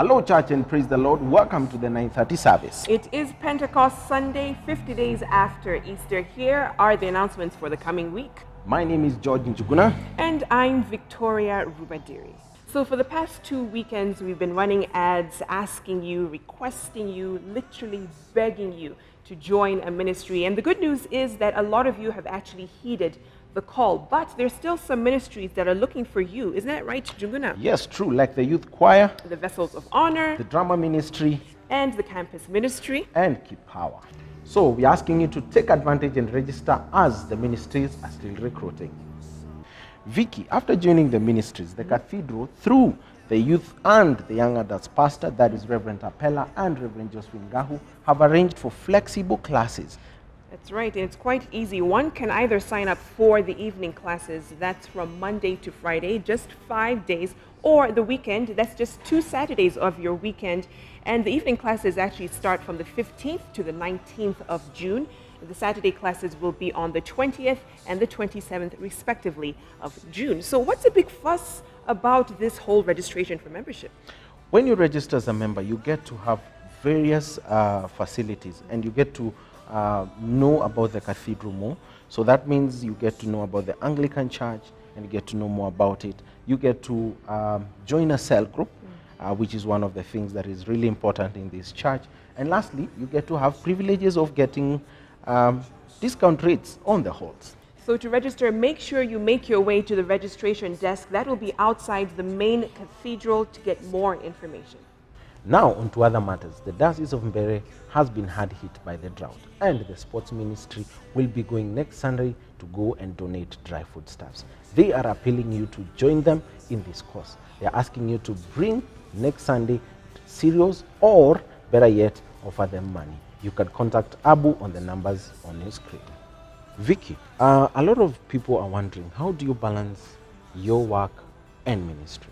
Hello, church, and praise the Lord. Welcome to the 9:30 service. It is Pentecost Sunday, 50 days after Easter. Here are the announcements for the coming week. My name is George Njuguna. And I'm Victoria Rubadiri. So for the past 2 weekends, we've been running ads asking you, requesting you, literally begging you to join a ministry. And the good news is that a lot of you have actually heeded the call, but there's still some ministries that are looking for you. Isn't that right, Junguna? Yes, true, like the youth choir, The Vessels of Honor, the drama ministry, and the campus ministry. and Keep Power. So we're asking you to take advantage and register as the ministries are still recruiting. Vicky, after joining the ministries, the Cathedral, through the youth and the young adults pastor, that is Reverend Apella and Reverend Josephine Gahu, have arranged for flexible classes. That's right, and it's quite easy. One can either sign up for the evening classes, that's from Monday to Friday, just 5 days, or the weekend, that's just 2 Saturdays of your weekend. And the evening classes actually start from the 15th to the 19th of June. The Saturday classes will be on the 20th and the 27th, respectively, of June. So what's the big fuss about this whole registration for membership? When you register as a member, you get to have various facilities, and you get to know about the cathedral more. So that means you get to know about the Anglican Church, and you get to know more about it. You get to join a cell group, which is one of the things that is really important in this church. And lastly, you get to have privileges of getting discount rates on the halls. So to register, make sure you make your way to the registration desk. That will be outside the main cathedral to get more information. Now, on to other matters. The Diocese of Mbeere has been hard hit by the drought, and the sports ministry will be going next Sunday to go and donate dry foodstuffs. They are appealing you to join them in this cause. They are asking you to bring next Sunday cereals, or better yet, offer them money. You can contact Abu on the numbers on your screen. Vicky, a lot of people are wondering, how do you balance your work and ministry?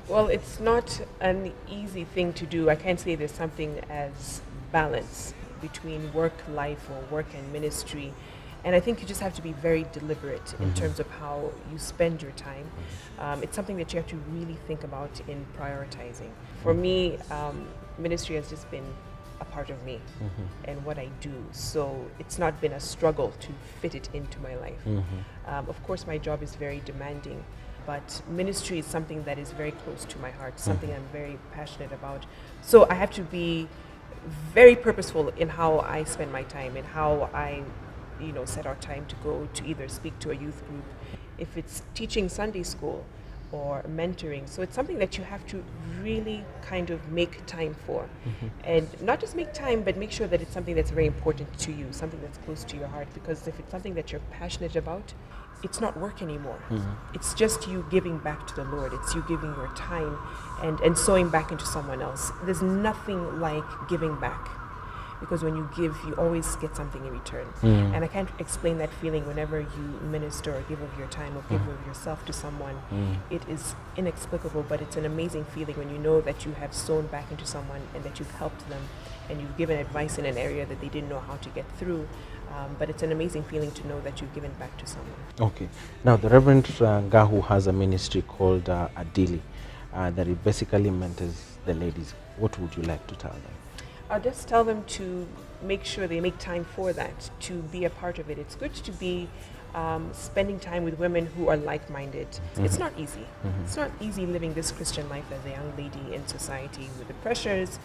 Well, it's not an easy thing to do. I can't say there's something as balance between work life or work and ministry. And I think you just have to be very deliberate in terms of how you spend your time. It's something that you have to really think about in prioritizing. For me, ministry has just been a part of me and what I do. So it's not been a struggle to fit it into my life. Of course, my job is very demanding, but ministry is something that is very close to my heart, something I'm very passionate about. So I have to be very purposeful in how I spend my time and how I, set our time to go to either speak to a youth group, if it's teaching Sunday school or mentoring. So it's something that you have to really kind of make time for. And not just make time, but make sure that it's something that's very important to you, something that's close to your heart. Because if it's something that you're passionate about, it's not work anymore. It's just you giving back to the Lord. It's you giving your time and sowing back into someone else. There's nothing like giving back, because when you give, you always get something in return. And I can't explain that feeling whenever you minister or give of your time or give of yourself to someone. It is inexplicable, but it's an amazing feeling when you know that you have sown back into someone and that you've helped them and you've given advice in an area that they didn't know how to get through. But it's an amazing feeling to know that you've given back to someone. Okay. Now, the Reverend Gahu has a ministry called Adili that it basically mentors the ladies. What would you like to tell them? I'll just tell them to make sure they make time for that, to be a part of it. It's good to be spending time with women who are like-minded. It's not easy. It's not easy living this Christian life as a young lady in society with the pressures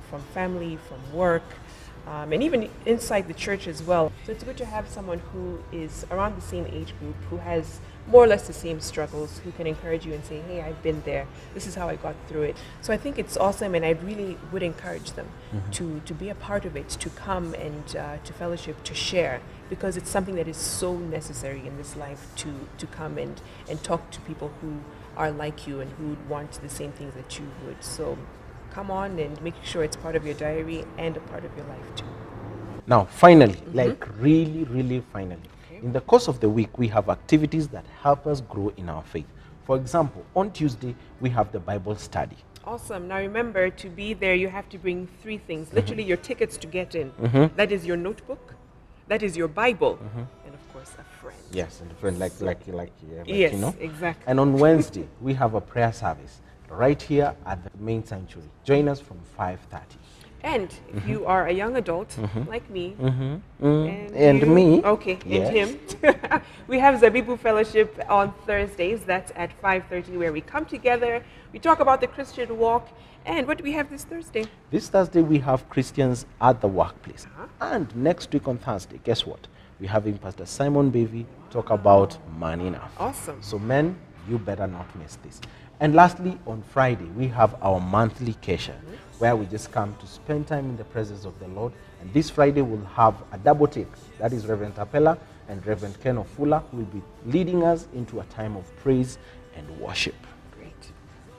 from family, from work, and even inside the church as well. So it's good to have someone who is around the same age group, who has more or less the same struggles, who can encourage you and say, hey, I've been there, this is how I got through it. So I think it's awesome, and I really would encourage them to be a part of it, to come and to fellowship, to share, because it's something that is so necessary in this life, to come and talk to people who are like you and who want the same things that you would. So come on and make sure it's part of your diary and a part of your life too. Now, finally, like really finally, in the course of the week, we have activities that help us grow in our faith. For example, on Tuesday, we have the Bible study. Awesome. Now remember, to be there, you have to bring 3 things. Literally your tickets to get in. That is your notebook, that is your Bible, and of course a friend. Yes, and a friend like Yes, you know. exactly. And on Wednesday, we have a prayer service right here at the main sanctuary. Join us from 5:30. And if you are a young adult like me, And you- me. okay, Yes. and him, we have Zabibu Fellowship on Thursdays. That's at 5:30, where we come together, we talk about the Christian walk. And what do we have this Thursday? This Thursday, we have Christians at the workplace. And next week on Thursday, guess what? We're having Pastor Simon Bavy talk about man enough. Awesome. So, men, you better not miss this. And lastly, on Friday, we have our monthly Kesha, where we just come to spend time in the presence of the Lord. And this Friday, we'll have a double take. That is Reverend Tapela and Reverend Ken Ofula, who will be leading us into a time of praise and worship. Great.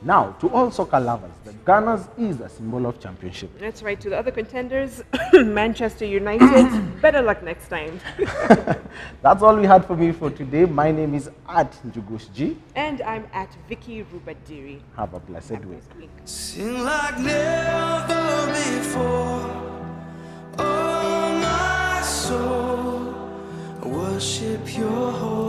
Now, to all soccer lovers, the Gunners is a symbol of championship. That's right. To the other contenders, Manchester United, better luck next time. That's all we had for me for today. My name is at Njugush G. And I'm at Vicky Rubadiri. Have a blessed week. Sing like never before. Oh, my soul, worship your holy